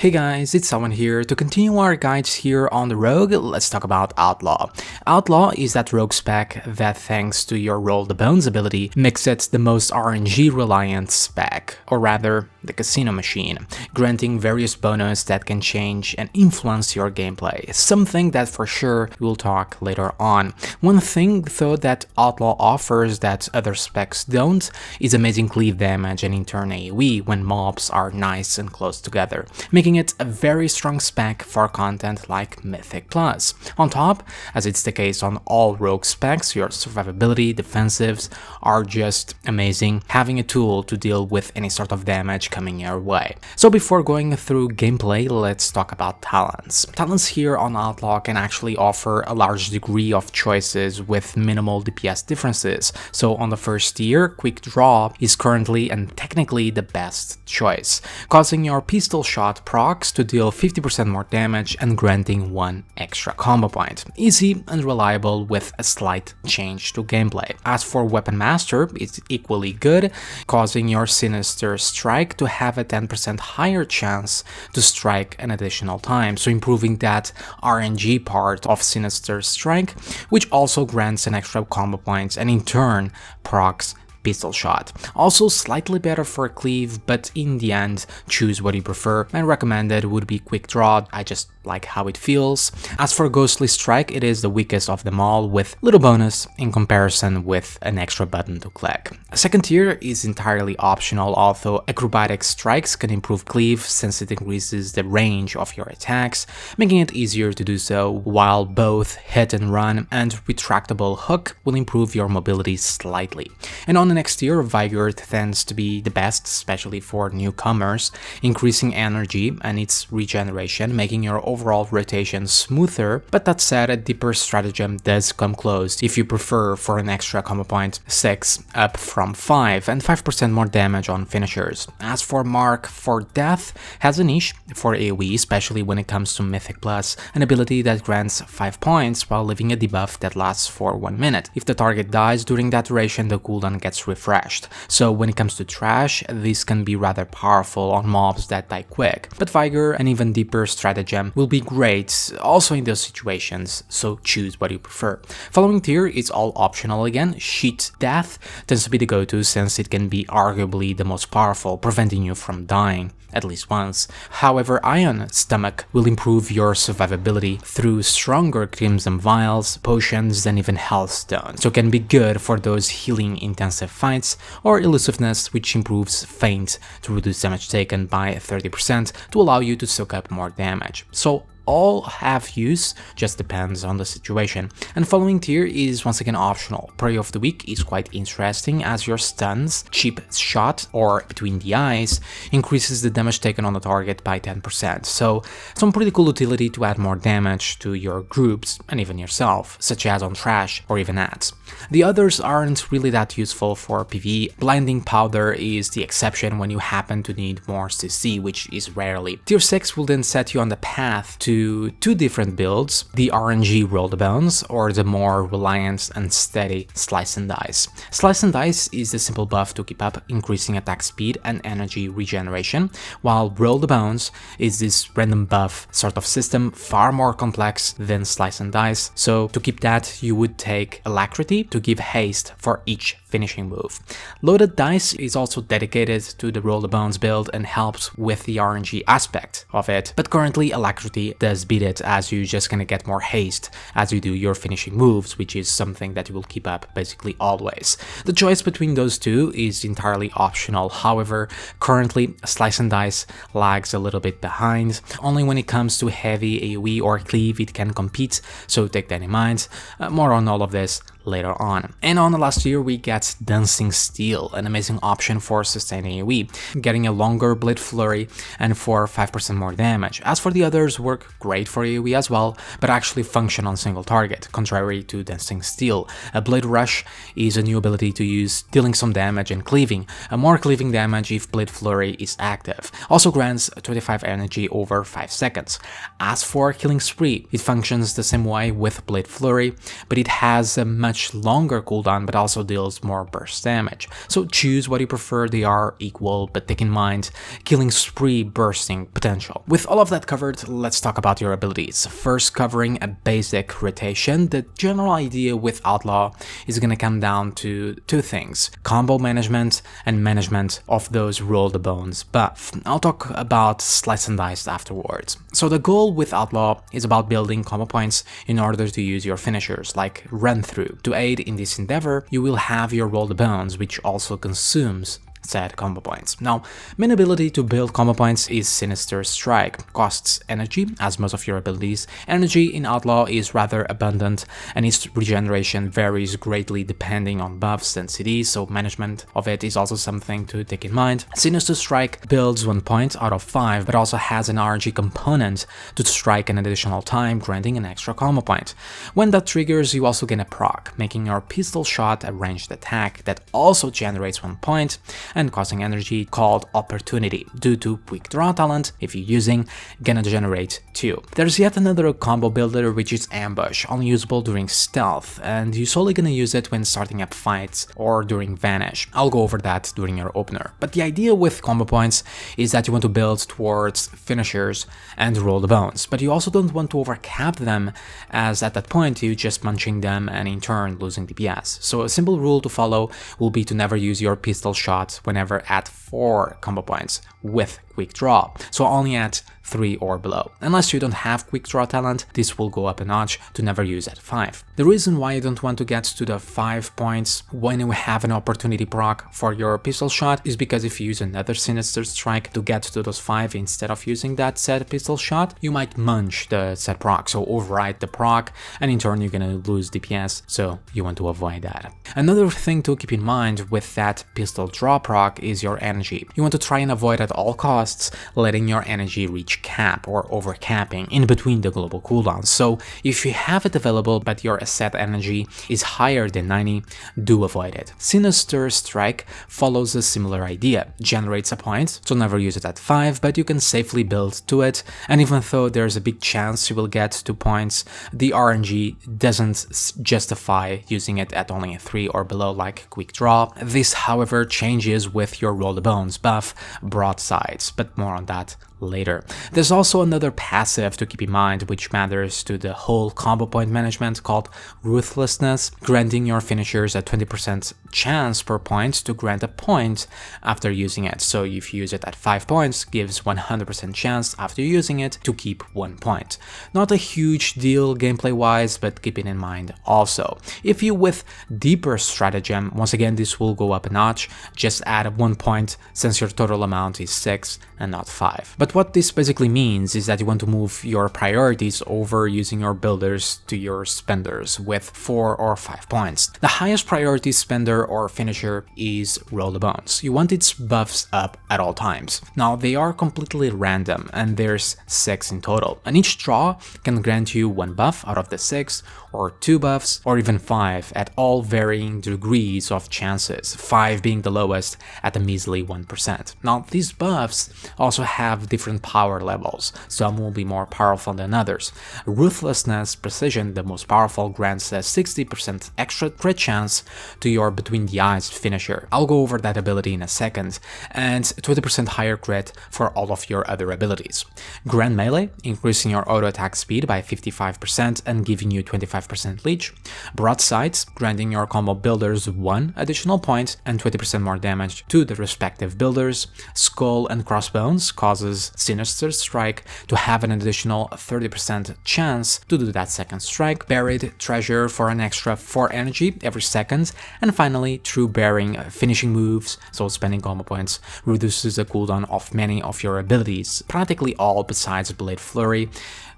Hey guys, it's Selwen here. To continue our guides here on the rogue, let's talk about Outlaw. Outlaw is that rogue spec that, thanks to your Roll the Bones ability, makes it the most RNG reliant spec, or rather, the casino machine, granting various bonus that can change and influence your gameplay, something that for sure we'll talk later on. One thing though that Outlaw offers that other specs don't is amazing cleave damage and in turn AoE when mobs are nice and close together, making it a very strong spec for content like Mythic Plus. On top, as it's the case on all rogue specs, your survivability, defensives are just amazing, having a tool to deal with any sort of damage coming your way. So before going through gameplay, let's talk about talents. Talents here on Outlaw can actually offer a large degree of choices with minimal DPS differences. So on the first tier, Quick Draw is currently and technically the best choice, causing your pistol shot procs to deal 50% more damage and granting 1 extra combo point. Easy and reliable with a slight change to gameplay. As for Weapon Master, it's equally good, causing your Sinister Strike to have a 10% higher chance to strike an additional time, so improving that RNG part of Sinister Strike, which also grants an extra combo points and in turn procs pistol shot. Also slightly better for cleave, but in the end, choose what you prefer. My recommended would be Quick Draw, I just like how it feels. As for Ghostly Strike, it is the weakest of them all, with little bonus in comparison with an extra button to click. Second tier is entirely optional, although Acrobatic Strikes can improve cleave since it increases the range of your attacks, making it easier to do so, while both Hit and Run and Retractable Hook will improve your mobility slightly. And on the next tier, Vigor tends to be the best, especially for newcomers, increasing energy and its regeneration, making your overall rotation smoother. But that said, a deeper stratagem does come close if you prefer for an extra combo point 6 up from 5 and 5% more damage on finishers. As for Mark for Death, has a niche for AoE, especially when it comes to Mythic Plus, an ability that grants 5 points while leaving a debuff that lasts for 1 minute. If the target dies during that duration, the cooldown gets refreshed. So when it comes to trash, this can be rather powerful on mobs that die quick. But Vigor, an even deeper stratagem, will be great also in those situations, so choose what you prefer. Following tier is all optional again. Sheet Death tends to be the go-to since it can be arguably the most powerful, preventing you from dying at least once. However, Iron Stomach will improve your survivability through stronger Crimson Vials, potions, and even Health Stones, so can be good for those healing intensive fights, or Elusiveness, which improves Feint to reduce damage taken by 30% to allow you to soak up more damage. So all have use, just depends on the situation. And following tier is once again optional. Prey of the Week is quite interesting as your stuns, Cheap Shot or Between the Eyes increases the damage taken on the target by 10%, so some pretty cool utility to add more damage to your groups and even yourself, such as on trash or even ads. The others aren't really that useful for PvE. Blinding Powder is the exception when you happen to need more CC, which is rarely. Tier 6 will then set you on the path to two different builds, the RNG Roll the Bones or the more reliant and steady Slice and Dice. Slice and Dice is the simple buff to keep up increasing attack speed and energy regeneration, while Roll the Bones is this random buff sort of system, far more complex than Slice and Dice, so to keep that you would take Alacrity to give haste for each finishing move. Loaded Dice is also dedicated to the Roll the Bones build and helps with the RNG aspect of it, but currently Alacrity does beat it, as you just gonna get more haste as you do your finishing moves, which is something that you will keep up basically always. The choice between those two is entirely optional, however, currently Slice and Dice lags a little bit behind. Only when it comes to heavy AoE or cleave it can compete, so take that in mind. More on all of this later on. And on the last tier we get Dancing Steel, an amazing option for sustained AoE, getting a longer Blade Flurry and for 5% more damage. As for the others, work great for AoE as well, but actually function on single target, contrary to Dancing Steel. A Blade Rush is a new ability to use, dealing some damage and cleaving, more cleaving damage if Blade Flurry is active. Also grants 25 energy over 5 seconds. As for Killing Spree, it functions the same way with Blade Flurry, but it has a much much longer cooldown but also deals more burst damage. So choose what you prefer, they are equal, but take in mind killing spree bursting potential. With all of that covered, let's talk about your abilities. First, covering a basic rotation, the general idea with Outlaw is gonna come down to two things: combo management and management of those roll the bones buff. I'll talk about slice and dice afterwards. So the goal with Outlaw is about building combo points in order to use your finishers, like run through. To aid in this endeavor, you will have your roll the bones, which also consumes said combo points. Now, main ability to build combo points is Sinister Strike. Costs energy, as most of your abilities. Energy in Outlaw is rather abundant, and its regeneration varies greatly depending on buffs and CDs, so management of it is also something to take in mind. Sinister Strike builds 1 point out of 5, but also has an RNG component to strike an additional time, granting an extra combo point. When that triggers, you also gain a proc, making your pistol shot a ranged attack that also generates 1 point, and costing energy, called Opportunity. Due to Quick Draw talent, if you're using, gonna generate 2. There's yet another combo builder, which is Ambush, only usable during stealth, and you're solely gonna use it when starting up fights or during Vanish. I'll go over that during your opener. But the idea with combo points is that you want to build towards finishers and roll the bones, but you also don't want to overcap them, as at that point you're just munching them and in turn losing DPS. So a simple rule to follow will be to never use your pistol shot whenever at 4 combo points with Quick Draw, so only at 3 or below. Unless you don't have Quick Draw talent, this will go up a notch to never use at 5. The reason why you don't want to get to the 5 points when you have an opportunity proc for your pistol shot is because if you use another Sinister Strike to get to those 5 instead of using that said pistol shot, you might munch the said proc, so override the proc, and in turn you're gonna lose DPS, so you want to avoid that. Another thing to keep in mind with that pistol draw proc is your energy. You want to try and avoid at all costs letting your energy reach cap or overcapping in between the global cooldowns. So if you have it available but your asset energy is higher than 90, do avoid it. Sinister Strike follows a similar idea, generates a point, so never use it at 5, but you can safely build to it, and even though there's a big chance you will get 2 points, the RNG doesn't justify using it at only a 3 or below like Quick Draw. This, however, changes with your Roll the Bones buff, Broadsides, but more on that later. There's also another passive to keep in mind which matters to the whole combo point management, called Ruthlessness, granting your finishers a 20% chance per point to grant a point after using it. So if you use it at 5 points, gives 100% chance after using it to keep 1 point. Not a huge deal gameplay wise, but keep it in mind also. If you with deeper stratagem, once again this will go up a notch, just add 1 point since your total amount is 6 and not 5. But what this basically means is that you want to move your priorities over using your builders to your spenders with 4 or 5 points. The highest priority spender or finisher is Roll the Bones. You want its buffs up at all times. Now they are completely random and there's 6 in total, and each draw can grant you 1 buff out of the 6, or 2 buffs, or even 5 at all varying degrees of chances, 5 being the lowest at a measly 1%. Now these buffs also have different power levels, some will be more powerful than others. Ruthlessness Precision, the most powerful, grants a 60% extra crit chance to your Between the Eyes finisher. I'll go over that ability in a second, and 20% higher crit for all of your other abilities. Grand Melee, increasing your auto attack speed by 55% and giving you 25% leech. Broadsides, granting your combo builders 1 additional point and 20% more damage to the respective builders. Skull and Crossbones causes Sinister Strike to have an additional 30% chance to do that second strike. Buried Treasure for an extra 4 energy every second. And finally, True Bearing, finishing moves, so spending combo points, reduces the cooldown of many of your abilities, practically all besides Blade Flurry,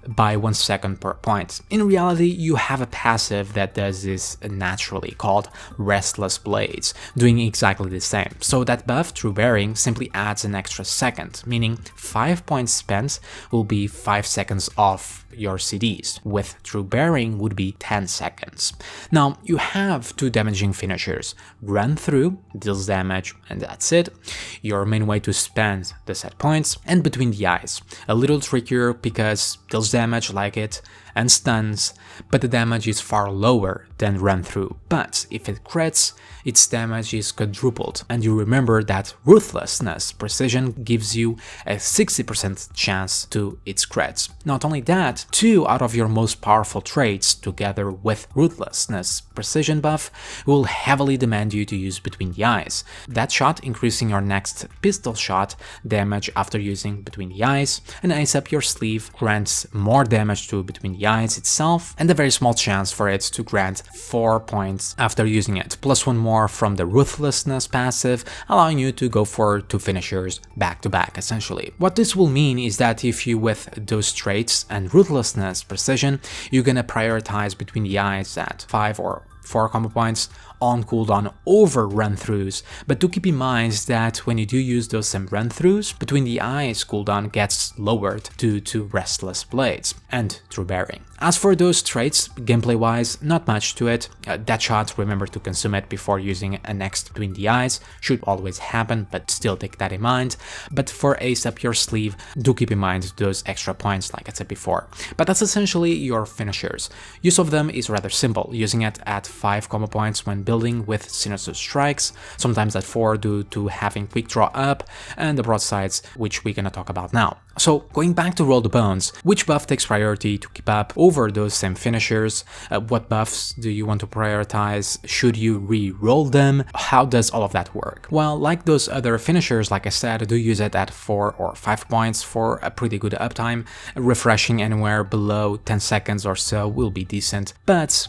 by 1 second per point. In reality, you have a passive that does this naturally, called Restless Blades, doing exactly the same. So that buff, True Bearing, simply adds an extra second, meaning 5 points spent will be 5 seconds off your CDs, with True Bearing would be 10 seconds. Now, you have 2 damaging finishers. Run Through deals damage, and that's it. Your main way to spend the set points, and Between the Eyes, a little trickier because deals damage like it, and stuns, but the damage is far lower than run through. But if it crits, its damage is quadrupled, and you remember that Ruthlessness Precision gives you a 60% chance to its crits. Not only that, 2 out of your most powerful traits, together with Ruthlessness Precision buff, will heavily demand you to use Between the Eyes. That shot increasing your next pistol shot damage after using Between the Eyes, and Ace Up Your Sleeve grants more damage to Between the Eyes itself, and a very small chance for it to grant 4 points after using it, plus 1 more from the Ruthlessness passive, allowing you to go for 2 finishers back to back essentially. What this will mean is that if you with those traits and Ruthlessness Precision, you're gonna prioritize Between the Eyes at 5 or 4 combo points on cooldown over run-throughs, but do keep in mind that when you do use those same run-throughs, Between the Eyes cooldown gets lowered due to Restless Blades and True Bearing. As for those traits, gameplay-wise, not much to it. That shot, remember to consume it before using a next Between the Eyes, should always happen, but still take that in mind. But for Ace Up Your Sleeve, do keep in mind those extra points like I said before. But that's essentially your finishers. Use of them is rather simple, using it at 5 combo points when building with Sinister Strikes, sometimes at 4 due to having Quick Draw up, and the broadsides, which we're gonna talk about now. So going back to Roll the Bones, which buff takes priority to keep up over those same finishers? What buffs do you want to prioritize? Should you re-roll them? How does all of that work? Well, like those other finishers, like I said, do use it at 4 or 5 points for a pretty good uptime. Refreshing anywhere below 10 seconds or so will be decent, but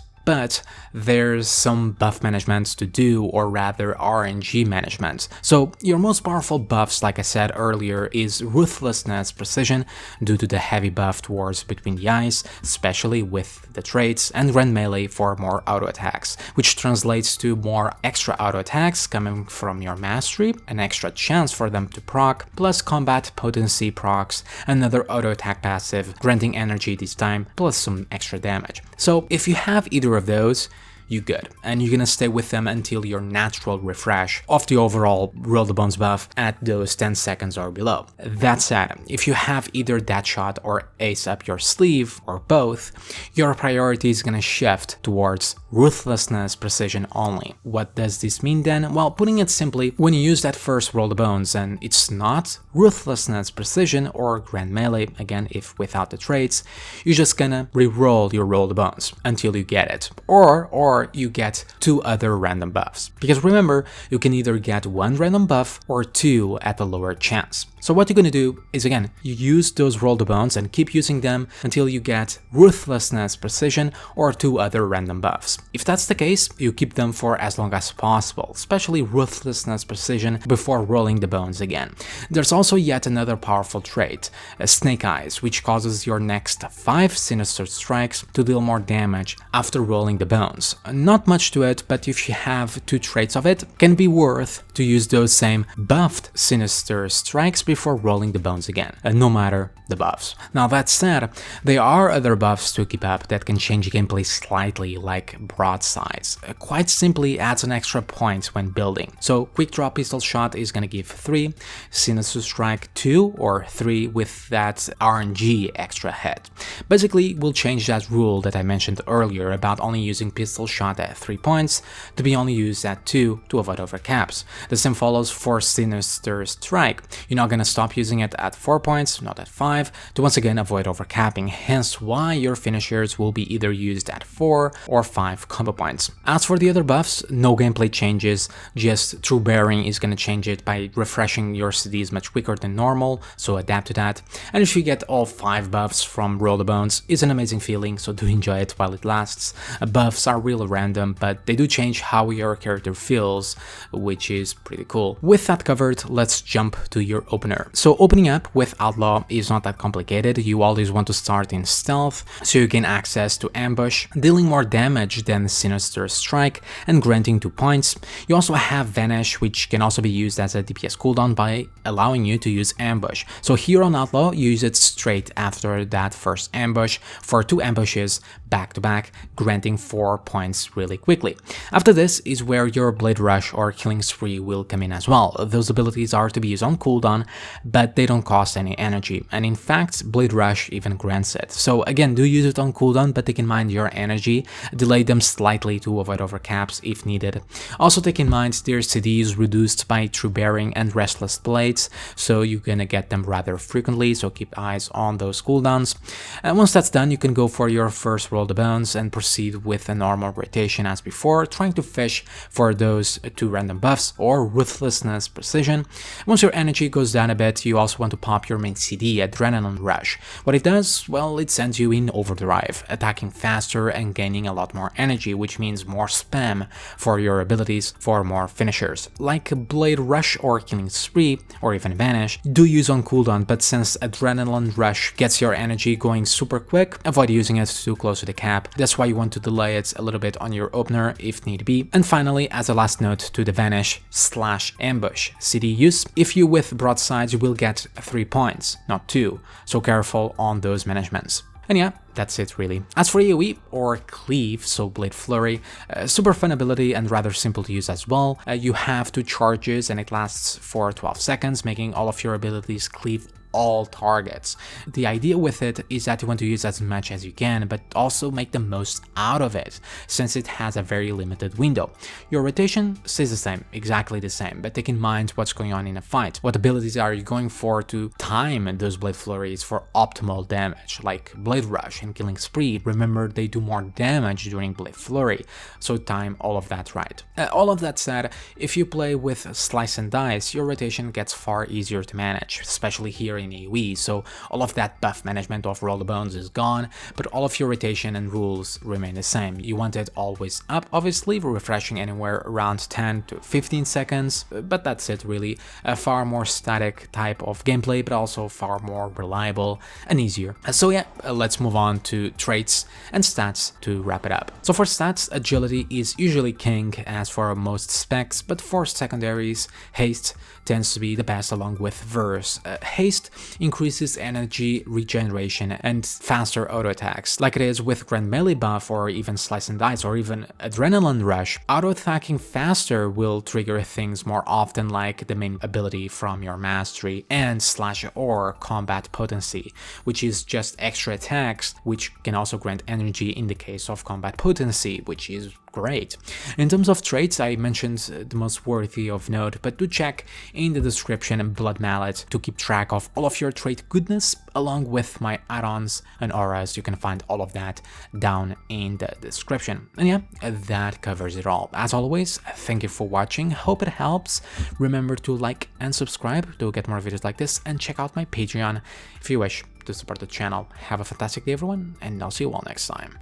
there's some buff management to do, or rather RNG management. So your most powerful buffs, like I said earlier, is Ruthlessness Precision due to the heavy buff towards Between the Eyes, especially with the traits, and Rend Melee for more auto attacks, which translates to more extra auto attacks coming from your mastery, an extra chance for them to proc, plus Combat Potency procs, another auto attack passive, granting energy this time, plus some extra damage. So if you have either of those, you good, and you're gonna stay with them until your natural refresh of the overall Roll the Bones buff at those 10 seconds or below. That said, if you have either that shot or Ace Up Your Sleeve or both, your priority is gonna shift towards Ruthlessness Precision only. What does this mean then? Well, putting it simply, when you use that first Roll the Bones and it's not Ruthlessness Precision or Grand Melee, again if without the traits, you're just gonna re-roll your Roll the Bones until you get it, or you get 2 other random buffs. Because remember, you can either get 1 random buff or 2 at a lower chance. So what you're gonna do is, again, you use those Roll the Bones and keep using them until you get Ruthlessness Precision or 2 other random buffs. If that's the case, you keep them for as long as possible, especially Ruthlessness Precision before rolling the bones again. There's also yet another powerful trait, Snake Eyes, which causes your next 5 Sinister Strikes to deal more damage after rolling the bones. Not much to it, but if you have 2 traits of it, can be worth to use those same buffed Sinister Strikes before rolling the bones again, no matter the buffs. Now that said, there are other buffs to keep up that can change gameplay slightly, like broadsides. Quite simply adds an extra point when building. So Quick Draw Pistol Shot is gonna give 3, Sinister Strike 2 or 3 with that RNG extra hit. Basically, we'll change that rule that I mentioned earlier about only using Pistol Shot at 3 points to be only used at 2 to avoid overcaps. The same follows for Sinister Strike. You're not gonna stop using it at 4 points, not at 5, to once again avoid overcapping, hence why your finishers will be either used at 4 or 5 combo points. As for the other buffs, no gameplay changes, just True Bearing is gonna change it by refreshing your CDs much quicker than normal, so adapt to that. And if you get all 5 buffs from Roll the Bones, it's an amazing feeling, so do enjoy it while it lasts. Buffs are really random, but they do change how your character feels, which is pretty cool. With that covered, let's jump to your opener. So opening up with Outlaw is not that complicated. You always want to start in stealth, so you gain access to ambush, dealing more damage than Sinister Strike and granting 2 points. You also have Vanish, which can also be used as a DPS cooldown by allowing you to use ambush. So here on Outlaw, you use it straight after that first ambush for 2 ambushes back to back, granting 4 points ends really quickly. After this is where your Blade Rush or Killing Spree will come in as well. Those abilities are to be used on cooldown, but they don't cost any energy, and in fact Blade Rush even grants it. So again, do use it on cooldown, but take in mind your energy, delay them slightly to avoid overcaps if needed. Also take in mind their CD is reduced by True Bearing and Restless Blades, so you're gonna get them rather frequently, so keep eyes on those cooldowns. And once that's done, you can go for your first Roll the Bones and proceed with a normal rotation as before, trying to fish for those 2 random buffs or Ruthlessness Precision. Once your energy goes down a bit, you also want to pop your main CD, Adrenaline Rush. What it does? Well, it sends you in overdrive, attacking faster and gaining a lot more energy, which means more spam for your abilities for more finishers. Like Blade Rush or Killing Spree, or even Vanish, do use on cooldown, but since Adrenaline Rush gets your energy going super quick, avoid using it too close to the cap. That's why you want to delay it a little bit on your opener if need be. And finally, as a last note to the Vanish/Ambush CD use, if you with broadsides you will get 3 points, not 2, so careful on those managements. And yeah, that's it really. As for AoE or Cleave, so Blade Flurry, super fun ability and rather simple to use as well. You have 2 charges and it lasts for 12 seconds, making all of your abilities cleave all targets. The idea with it is that you want to use as much as you can, but also make the most out of it, since it has a very limited window. Your rotation stays the same, exactly the same, but take in mind what's going on in a fight. What abilities are you going for to time those Blade Flurries for optimal damage, like Blade Rush and Killing Spree. Remember, they do more damage during Blade Flurry, so time all of that right. All of that said, if you play with Slice and Dice, your rotation gets far easier to manage, especially here in AoE, so all of that buff management of Roll the Bones is gone, but all of your rotation and rules remain the same. You want it always up, obviously, refreshing anywhere around 10 to 15 seconds, but that's it really. A far more static type of gameplay, but also far more reliable and easier. So yeah, let's move on to traits and stats to wrap it up. So for stats, Agility is usually king as for most specs, but for secondaries, Haste tends to be the best along with Verse. Haste increases energy regeneration and faster auto attacks, like it is with Grand Melee buff or even Slice and Dice or even Adrenaline Rush. Auto attacking faster will trigger things more often, like the main ability from your mastery and Slash or Combat Potency, which is just extra attacks, which can also grant energy in the case of Combat Potency, which is great. In terms of traits, I mentioned the most worthy of note, but do check in the description Blood Mallet to keep track of all of your trait goodness, along with my add-ons and auras. You can find all of that down in the description. And yeah, that covers it all. As always, thank you for watching, hope it helps. Remember to like and subscribe to get more videos like this, and check out my Patreon if you wish to support the channel. Have a fantastic day everyone, and I'll see you all next time.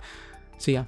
See ya.